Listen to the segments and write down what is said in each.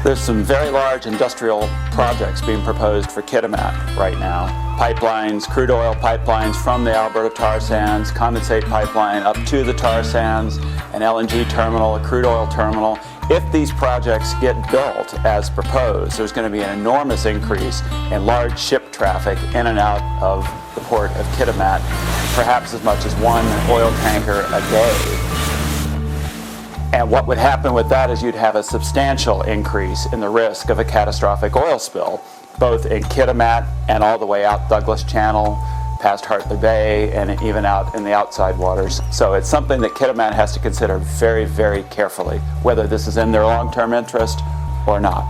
There's some very large industrial projects being proposed for Kitimat right now. Pipelines, crude oil pipelines from the Alberta tar sands, condensate pipeline up to the tar sands, an LNG terminal, a crude oil terminal. If these projects get built as proposed, there's going to be an enormous increase in large ship traffic in and out of the port of Kitimat, perhaps as much as one oil tanker a day. And what would happen with that is you'd have a substantial increase in the risk of a catastrophic oil spill, both in Kitimat and all the way out Douglas Channel, past Hartley Bay, and even out in the outside waters. So it's something that Kitimat has to consider very, very carefully, whether this is in their long-term interest or not.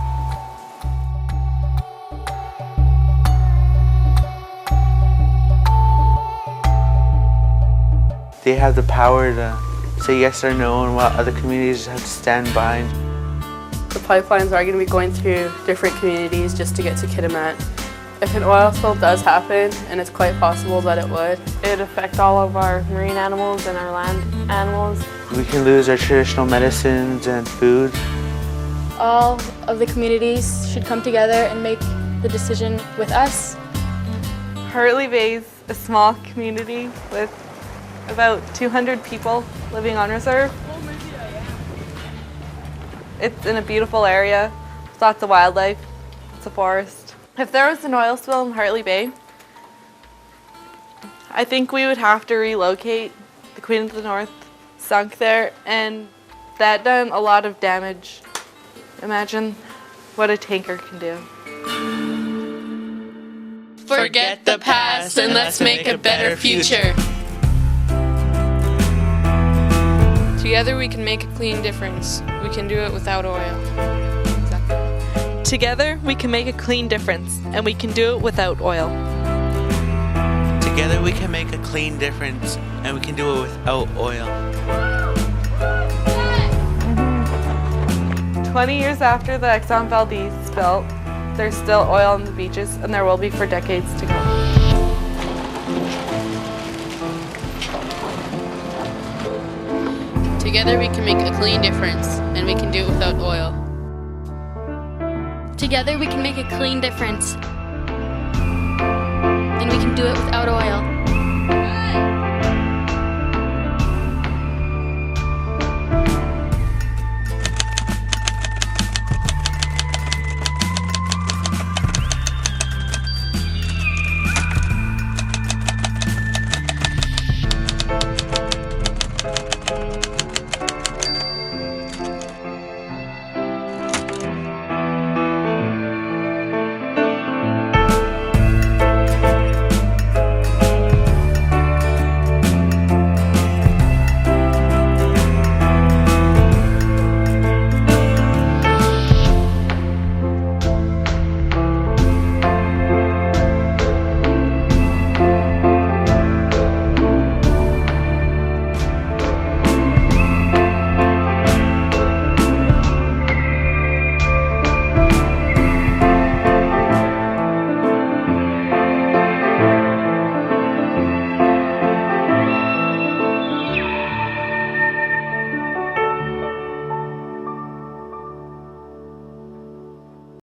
They have the power to say yes or no, and what other communities have to stand behind. The pipelines are going to be going through different communities just to get to Kitimat. If an oil spill does happen, and it's quite possible that it would, it'd affect all of our marine animals and our land animals. We can lose our traditional medicines and food. All of the communities should come together and make the decision with us. Hartley Bay is a small community with about 200 people living on reserve. It's in a beautiful area, with lots of wildlife, it's a forest. If there was an oil spill in Hartley Bay, I think we would have to relocate. The Queen of the North sunk there, and that done a lot of damage. Imagine what a tanker can do. Forget the past and let's make a better future. Together we can make a clean difference. We can do it without oil. Exactly. Together we can make a clean difference, and we can do it without oil. Together we can make a clean difference, and we can do it without oil. 20 years after the Exxon Valdez spill, there's still oil on the beaches, and there will be for decades to come. Together we can make a clean difference, and we can do it without oil. Together we can make a clean difference, and we can do it without oil.